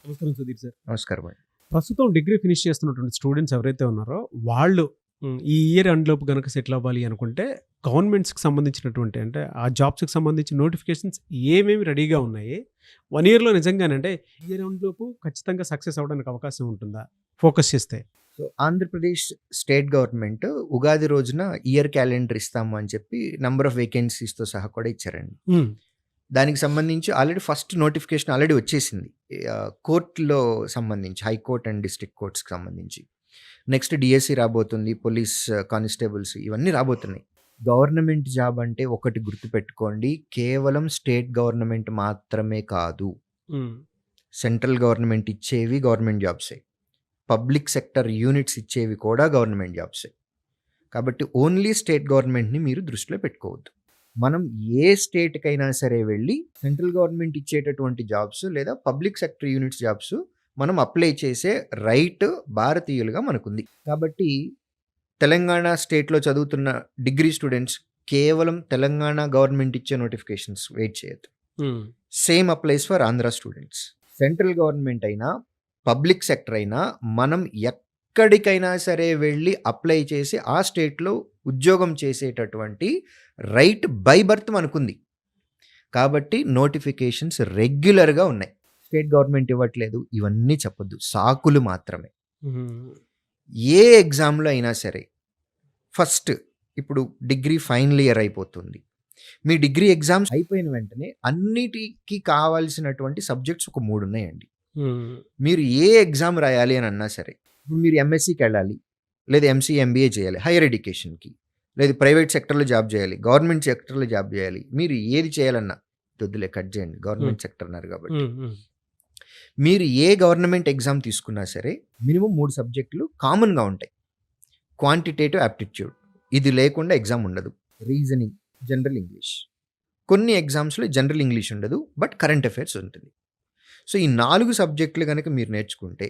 నమస్కారం సుధీర్ సార్. నమస్కారం అండి. ప్రస్తుతం డిగ్రీ ఫినిష్ చేస్తున్నటువంటి స్టూడెంట్స్ ఎవరైతే ఉన్నారో వాళ్ళు ఈ ఇయర్ ఎండ్‌లోపు గనక సెటిల్ అవ్వాలి అనుకుంటే గవర్నమెంట్స్‌కి సంబంధించినటువంటి అంటే ఆ జాబ్స్‌కి సంబంధించిన నోటిఫికేషన్స్ ఏమేమి రెడీగా ఉన్నాయి? 1 ఇయర్‌లో నిజంగానంటే ఇయర్ ఎండ్‌లోపు ఖచ్చితంగా సక్సెస్ అవ్వడానికి అవకాశం ఉంటుందా? ఫోకస్ చేస్తే. So, Andhra Pradesh state government Ugadi రోజున ఇయర్ క్యాలెండర్ ఇస్తాము అని చెప్పి నంబర్ ఆఫ్ వేకెన్సీస్‌తో సహా కూడా ఇచ్చారండి. హ్మ్. దానికి సంబంధించి ఆల్రెడీ ఫస్ట్ నోటిఫికేషన్ ఆల్రెడీ వచ్చేసింది. కోర్ట్‌లో సంబంధించి హైకోర్ట్ అండ్ డిస్ట్రిక్ట్ కోర్ట్స్‌కి సంబంధించి. నెక్స్ట్ డీఎస్సీ రాబోతుంది. పోలీస్ కానిస్టేబుల్స్ ఇవన్నీ రాబోతున్నాయి. గవర్నమెంట్ జాబ్ అంటే ఒకటి గుర్తుపెట్టుకోండి. కేవలం స్టేట్ గవర్నమెంట్ మాత్రమే కాదు. హ్మ్. సెంట్రల్ గవర్నమెంట్ ఇచ్చేవి గవర్నమెంట్ జాబ్సే. పబ్లిక్ సెక్టర్ యూనిట్స్ ఇచ్చేవి కూడా గవర్నమెంట్ జాబ్సే. కాబట్టి ఓన్లీ స్టేట్ గవర్నమెంట్‌ని మీరు దృష్టిలో పెట్టుకోవద్దు. మనం ఏ స్టేట్‌కైనా సరే వెళ్ళి సెంట్రల్ గవర్నమెంట్ ఇచ్చేటటువంటి జాబ్స్ లేదా పబ్లిక్ సెక్టర్ యూనిట్స్ జాబ్స్ మనం అప్లై చేసే రైట్ భారతీయులుగా మనకుంది. కాబట్టి తెలంగాణ స్టేట్‌లో చదువుతున్న డిగ్రీ స్టూడెంట్స్ కేవలం తెలంగాణ గవర్నమెంట్ ఇచ్చే నోటిఫికేషన్స్ వెయిట్ చేయొద్దు. హ్మ్. Same applies for Andhra students. Central government అయినా పబ్లిక్ సెక్టర్ అయినా మనం ఎక్కడికైనా సరే వెళ్ళి అప్లై చేసి ఆ స్టేట్లో ఉద్యోగం చేసేటటువంటి రైట్ బై బర్త్ మనకుంది. కాబట్టి నోటిఫికేషన్స్ రెగ్యులర్గా ఉన్నాయి. స్టేట్ గవర్నమెంట్ ఇవ్వట్లేదు ఇవన్నీ చెప్పొద్దు, సాకులు మాత్రమే. హ్మ్. ఏ ఎగ్జామ్లో అయినా సరే ఫస్ట్ ఇప్పుడు డిగ్రీ ఫైనల్ ఇయర్ అయిపోతుంది. మీ డిగ్రీ ఎగ్జామ్స్ అయిపోయిన వెంటనే అన్నిటికీ కావాల్సినటువంటి సబ్జెక్ట్స్ ఒక 3 ఉన్నాయండి. హ్మ్. మీరు ఏ ఎగ్జామ్ రాయాలి అని అన్నా సరే, ఇప్పుడు మీరు ఎంఎస్సికి వెళ్ళాలి, లేదా ఎంసీఏ ఎంబీఏ చేయాలి హైయర్ ఎడ్యుకేషన్కి, లేదా ప్రైవేట్ సెక్టర్లో జాబ్ చేయాలి, గవర్నమెంట్ సెక్టర్లో జాబ్ చేయాలి, మీరు ఏది చేయాలన్నా వద్దులే కట్ చేయండి, గవర్నమెంట్ సెక్టర్ అన్నారు కాబట్టి. హ్మ్. హ్మ్. మీరు ఏ గవర్నమెంట్ ఎగ్జామ్ తీసుకున్నా సరే మినిమం 3 సబ్జెక్టులు కామన్గా ఉంటాయి. క్వాంటిటేటివ్ యాప్టిట్యూడ్, ఇది లేకుండా ఎగ్జామ్ ఉండదు. Reasoning, general English. కొన్ని ఎగ్జామ్స్లో జనరల్ ఇంగ్లీష్ ఉండదు, బట్ కరెంట్ అఫైర్స్ ఉంటుంది. సో ఈ 4 సబ్జెక్టులు కనుక మీరు నేర్చుకుంటే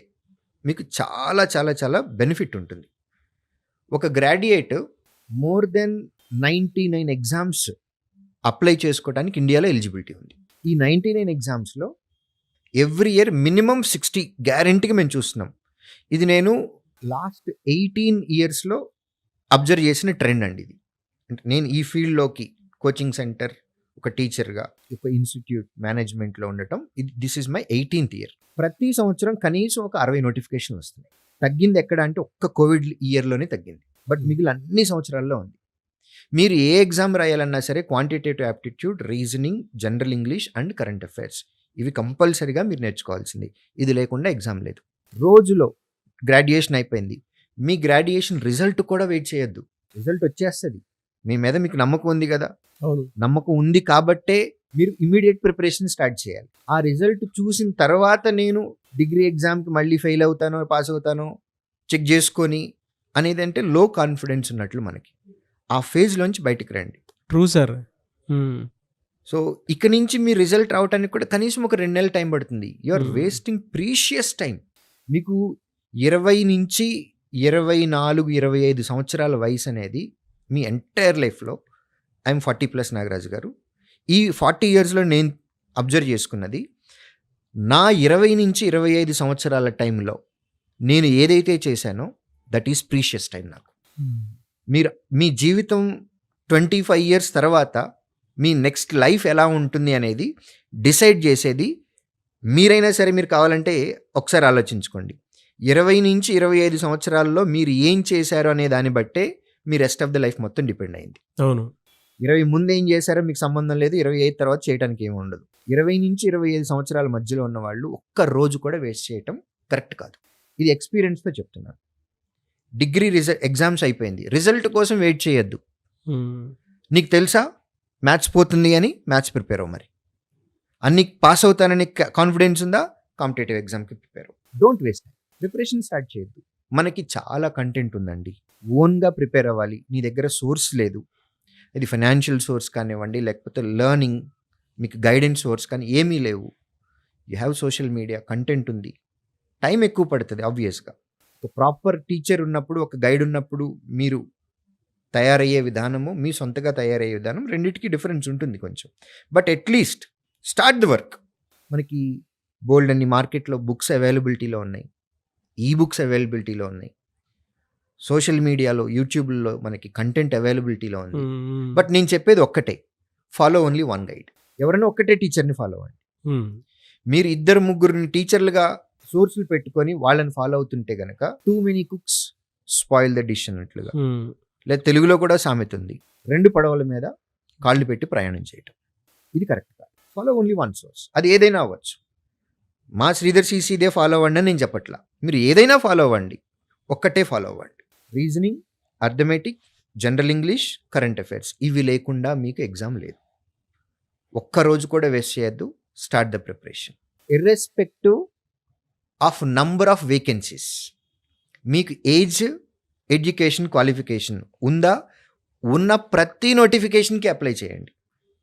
మీకు చాలా చాలా చాలా బెనిఫిట్ ఉంటుంది. ఒక graduate more than 99 exams apply చేసుకోవడానికి ఇండియాలో ఎలిజిబిలిటీ ఉంది. ఈ 99 ఎగ్జామ్స్లో ఎవ్రీ ఇయర్ మినిమం 60 గ్యారెంటీగా మేము చూస్తున్నాం. ఇది నేను లాస్ట్ 18 ఇయర్స్లో అబ్జర్వ్ చేసిన ట్రెండ్ అండి ఇది. అంటే నేను ఈ ఫీల్డ్లోకి కోచింగ్ సెంటర్, ఒక టీచర్గా, ఒక ఇన్స్టిట్యూట్ మేనేజ్మెంట్లో ఉండటం, this is my 18th year. ప్రతి సంవత్సరం కనీసం ఒక 60 నోటిఫికేషన్లు వస్తున్నాయి. తగ్గింది ఎక్కడ అంటే ఒక్క కోవిడ్ ఇయర్లోనే తగ్గింది, బట్ మిగిలిన అన్ని సంవత్సరాల్లో ఉంది. మీరు ఏ ఎగ్జామ్ రాయాలన్నా సరే quantitative aptitude, reasoning, general English and current affairs ఇవి కంపల్సరీగా మీరు నేర్చుకోవాల్సింది. ఇది లేకుండా ఎగ్జామ్ లేదు. రోజులో గ్రాడ్యుయేషన్ అయిపోయింది, మీ గ్రాడ్యుయేషన్ రిజల్ట్ కూడా వెయిట్ చేయొద్దు. రిజల్ట్ వచ్చేస్తుంది. మీ మీద మీకు నమ్మకం ఉంది కదా, అవును. నమ్మకం ఉంది కాబట్టే మీరు ఇమీడియట్ ప్రిపరేషన్ స్టార్ట్ చేయాలి. ఆ రిజల్ట్ చూసిన తర్వాత నేను డిగ్రీ ఎగ్జామ్కి మళ్ళీ ఫెయిల్ అవుతానో పాస్ అవుతానో చెక్ చేసుకొని అనేది అంటే లో కాన్ఫిడెన్స్ ఉన్నట్లు మనకి. ఆ ఫేజ్లోంచి బయటికి రండి. True sir. హ్మ్. సో ఇక నుంచి మీ రిజల్ట్ రావడానికి కూడా కనీసం ఒక 2 నెలలు టైం పడుతుంది. You are wasting precious time. మీకు 20 నుంచి 24, 25 సంవత్సరాల వయసు అనేది మీ ఎంటైర్ లైఫ్లో, ఐఎమ్ 40+ నాగరాజు గారు, ఈ 40 ఇయర్స్లో నేను అబ్జర్వ్ చేసుకున్నది, నా 20 నుంచి 25 సంవత్సరాల టైంలో నేను ఏదైతే చేశానో దట్ ఈస్ ప్రీషియస్ టైం నాకు. మీరు మీ జీవితం 25 ఇయర్స్ తర్వాత మీ నెక్స్ట్ లైఫ్ ఎలా ఉంటుంది అనేది డిసైడ్ చేసేది మీరైనా సరే. మీరు కావాలంటే ఒకసారి ఆలోచించుకోండి. 20 నుంచి 25 సంవత్సరాల్లో మీరు ఏం చేశారు అనే దాన్ని బట్టే me rest of the life మొత్తం డిపెండ్ అయింది. అవును. 20 ముందు ఏం చేశారో మీకు సంబంధం లేదు, 25 తర్వాత చేయడానికి ఏమి ఉండదు. 20 నుంచి 25 సంవత్సరాల మధ్యలో ఉన్న వాళ్ళు ఒక్క రోజు కూడా వేస్ట్ చేయటం కరెక్ట్ కాదు. ఇది ఎక్స్పీరియన్స్తో చెప్తున్నాను. డిగ్రీ ఎగ్జామ్స్ అయిపోయింది, రిజల్ట్ కోసం వెయిట్ చేయొద్దు. నీకు తెలుసా మ్యాథ్స్ పోతుంది అని మ్యాథ్స్ ప్రిపేర్ అవ్వ. మరి అన్ని పాస్ అవుతానని కాన్ఫిడెన్స్ ఉందా, కాంపిటేటివ్ ఎగ్జామ్కి ప్రిపేర్ అవ్వు. డోంట్ వేస్ట్, ప్రిపరేషన్ స్టార్ట్ చేయొద్దు. మనకి చాలా కంటెంట్ ఉందండి, ఓన్గా ప్రిపేర్ అవ్వాలి. నీ దగ్గర సోర్స్ లేదు, ఇది ఫైనాన్షియల్ సోర్స్ కానివ్వండి, లేకపోతే లెర్నింగ్ మీకు గైడెన్స్ సోర్స్ కానీ ఏమీ లేవు. You have social media, content ఉంది, టైం ఎక్కువ పడుతుంది ఆబ్వియస్గా. ఒక ప్రాపర్ టీచర్ ఉన్నప్పుడు, ఒక గైడ్ ఉన్నప్పుడు మీరు తయారయ్యే విధానము, మీ సొంతగా తయారయ్యే విధానం, రెండింటికి డిఫరెన్స్ ఉంటుంది కొంచెం. But at least start the work. మనకి బోల్డ్ అన్ని మార్కెట్లో బుక్స్ అవైలబిలిటీలో ఉన్నాయి, ఈ బుక్స్ అవైలబిలిటీలో ఉన్నాయి, సోషల్ మీడియాలో యూట్యూబ్లో మనకి కంటెంట్ అవైలబిలిటీలో ఉంది. బట్ నేను చెప్పేది ఒక్కటే, ఫాలో ఓన్లీ వన్ గైడ్. ఎవరైనా ఒక్కటే టీచర్ని ఫాలో అవ్వండి. మీరు 2-3 టీచర్లుగా సోర్సులు పెట్టుకొని వాళ్ళని ఫాలో అవుతుంటే గనక too many cooks spoil the dish అన్నట్లుగా. లేదా తెలుగులో కూడా సామెత ఉంది, 2 పడవల మీద కాళ్ళు పెట్టి ప్రయాణం చేయటం. ఇది కరెక్ట్ కాదు. ఫాలో ఓన్లీ వన్ సోర్స్, అది ఏదైనా అవ్వచ్చు. మా శ్రీధర్ సిసి ఇదే ఫాలో అవ్వండి అని నేను చెప్పట్లా, మీరు ఏదైనా ఫాలో అవ్వండి, ఒక్కటే ఫాలో అవ్వండి. Reasoning, arithmetic, general English, current affairs, ఇవి లేకుండా మీకు ఎగ్జామ్ లేదు. ఒక్కరోజు కూడా వేస్ట్ చేయొద్దు. Start the preparation irrespective of number of vacancies. మీకు ఏజ్, ఎడ్యుకేషన్, క్వాలిఫికేషన్ ఉందా, ఉన్న ప్రతి నోటిఫికేషన్కి అప్లై చేయండి.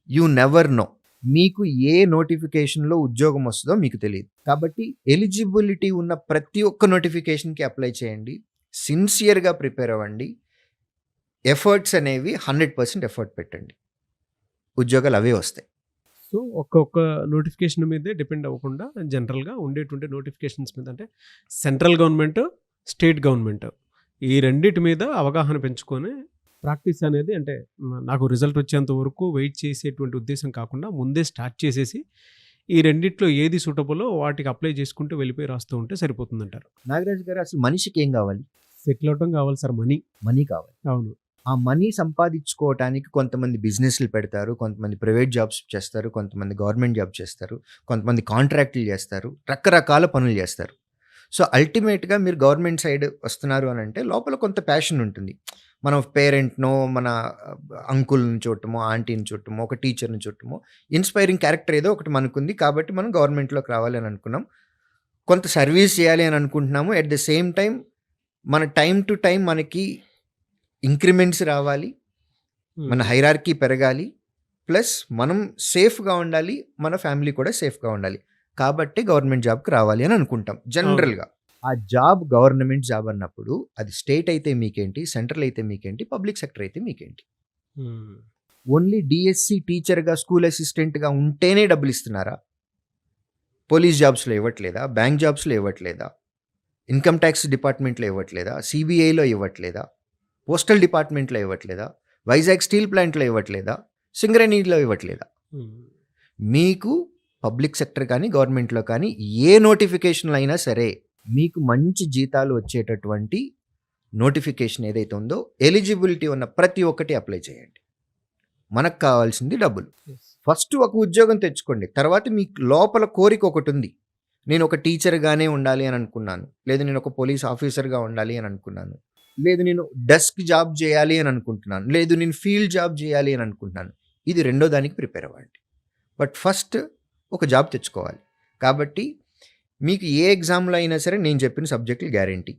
యూ నెవర్ నో మీకు ఏ నోటిఫికేషన్లో ఉద్యోగం వస్తుందో మీకు తెలియదు. కాబట్టి ఎలిజిబిలిటీ ఉన్న ప్రతి ఒక్క నోటిఫికేషన్కి అప్లై చేయండి. సిన్సియర్గా ప్రిపేర్ అవ్వండి. ఎఫర్ట్స్ అనేవి 100% ఎఫర్ట్ పెట్టండి, ఉద్యోగాలు అవే వస్తాయి. సో ఒక్కొక్క నోటిఫికేషన్ మీదే డిపెండ్ అవ్వకుండా జనరల్గా ఉండేటువంటి నోటిఫికేషన్స్ మీద, అంటే సెంట్రల్ గవర్నమెంట్, స్టేట్ గవర్నమెంట్, ఈ రెండింటి మీద అవగాహన పెంచుకొని ప్రాక్టీస్ అనేది, అంటే నాకు రిజల్ట్ వచ్చేంత వరకు వెయిట్ చేసేటువంటి ఉద్దేశం కాకుండా ముందే స్టార్ట్ చేసేసి ఈ రెండిట్లో ఏది సూటబుల్లో వాటికి అప్లై చేసుకుంటూ వెళ్ళిపోయి రాస్తూ ఉంటే సరిపోతుందంటారు. నాగరాజు గారు, అసలు మనిషికి ఏం కావాలి? సెటిల్ అవటం కావాలి సార్, మనీ కావాలి. అవును. ఆ మనీ సంపాదించుకోవటానికి కొంతమంది బిజినెస్లు పెడతారు, కొంతమంది ప్రైవేట్ జాబ్స్ చేస్తారు, కొంతమంది గవర్నమెంట్ జాబ్ చేస్తారు, కొంతమంది కాంట్రాక్టులు చేస్తారు, రకరకాల పనులు చేస్తారు. సో అల్టిమేట్గా మీరు గవర్నమెంట్ సైడ్ వస్తున్నారు అని అంటే లోపల కొంత ప్యాషన్ ఉంటుంది. మనం పేరెంట్నో, మన అంకుల్ని చూడటమో, ఆంటీని చూడటమో, ఒక టీచర్ని చూడటమో, ఇన్స్పైరింగ్ క్యారెక్టర్ ఏదో ఒకటి మనకుంది కాబట్టి మనం గవర్నమెంట్లోకి రావాలి అని అనుకున్నాం. కొంత సర్వీస్ చేయాలి అని అనుకుంటున్నాము. ఎట్ ద సేమ్ టైం మన టైం టు టైం మనకి ఇంక్రిమెంట్స్ రావాలి, మన హైరార్కీ పెరగాలి, ప్లస్ మనం సేఫ్గా ఉండాలి, మన ఫ్యామిలీ కూడా సేఫ్గా ఉండాలి. కాబట్టి గవర్నమెంట్ జాబ్కి రావాలి అని అనుకుంటాం జనరల్గా. ఆ జాబ్ గవర్నమెంట్ జాబ్ అన్నప్పుడు అది స్టేట్ అయితే మీకేంటి, సెంట్రల్ అయితే మీకేంటి, పబ్లిక్ సెక్టర్ అయితే మీకేంటి? ఓన్లీ డిఎస్సి టీచర్గా, స్కూల్ అసిస్టెంట్గా ఉంటేనే డబ్బులు ఇస్తున్నారా? పోలీస్ జాబ్స్లో ఇవ్వట్లేదా? బ్యాంక్ జాబ్స్లో ఇవ్వట్లేదా? ఇన్కమ్ ట్యాక్స్ డిపార్ట్మెంట్లో ఇవ్వట్లేదా? సిబిఐలో ఇవ్వట్లేదా? పోస్టల్ డిపార్ట్మెంట్లో ఇవ్వట్లేదా? వైజాగ్ స్టీల్ ప్లాంట్లో ఇవ్వట్లేదా? సింగరేణిలో ఇవ్వట్లేదా? మీకు పబ్లిక్ సెక్టర్ కానీ గవర్నమెంట్లో కానీ ఏ నోటిఫికేషన్లు అయినా సరే మీకు మంచి జీతాలు వచ్చేటటువంటి నోటిఫికేషన్ ఏదైతే ఉందో ఎలిజిబిలిటీ ఉన్న ప్రతి ఒక్కటి అప్లై చేయండి. మనకు కావాల్సింది డబ్బులు. ఫస్ట్ ఒక ఉద్యోగం తెచ్చుకోండి, తర్వాత మీకు లోపల కోరిక ఒకటి ఉంది, నేను ఒక టీచర్గానే ఉండాలి అని అనుకున్నాను, లేదు నేను ఒక పోలీస్ ఆఫీసర్గా ఉండాలి అని అనుకున్నాను, లేదు నేను డెస్క్ జాబ్ చేయాలి అని అనుకుంటున్నాను, లేదు నేను ఫీల్డ్ జాబ్ చేయాలి అని అనుకుంటున్నాను. ఇది రెండో దానికి ప్రిపేర్ అవ్వండి. బట్ ఫస్ట్ ఒక జాబ్ తెచ్చుకోవాలి. కాబట్టి మీకు ఏ ఎగ్జామ్లో అయినా సరే నేను చెప్పిన సబ్జెక్టులు గ్యారంటీ.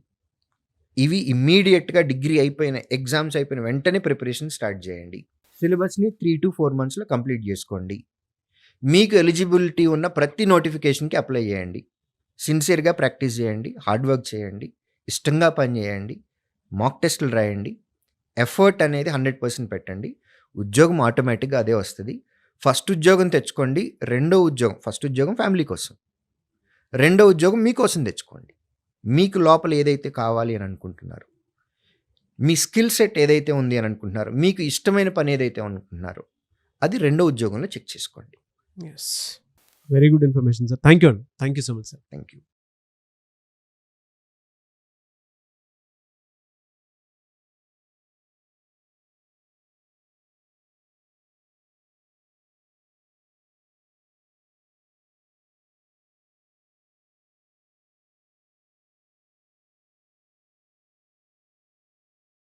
ఇవి ఇమ్మీడియట్గా డిగ్రీ అయిపోయిన, ఎగ్జామ్స్ అయిపోయిన వెంటనే ప్రిపరేషన్ స్టార్ట్ చేయండి. సిలబస్ని 3 to 4 monthsలో కంప్లీట్ చేసుకోండి. మీకు ఎలిజిబిలిటీ ఉన్న ప్రతి నోటిఫికేషన్కి అప్లై చేయండి. సిన్సియర్గా ప్రాక్టీస్ చేయండి, హార్డ్ వర్క్ చేయండి, ఇష్టంగా పని చేయండి, మాక్ టెస్టులు రాయండి. ఎఫర్ట్ అనేది 100% పెట్టండి. ఉద్యోగం ఆటోమేటిక్గా అదే వస్తుంది. ఫస్ట్ ఉద్యోగం తెచ్చుకోండి, రెండో ఉద్యోగం, ఫస్ట్ ఉద్యోగం ఫ్యామిలీ కోసం, రెండో ఉద్యోగం మీకోసం తెచ్చుకోండి. మీకు లోపల ఏదైతే కావాలి అని అనుకుంటున్నారో, మీ స్కిల్ సెట్ ఏదైతే ఉంది అని అనుకుంటున్నారో, మీకు ఇష్టమైన పని ఏదైతే అనుకుంటున్నారో అది రెండో ఉద్యోగంలో చెక్ చేసుకోండి. Very good information sir. Thank you so much sir. Thank you.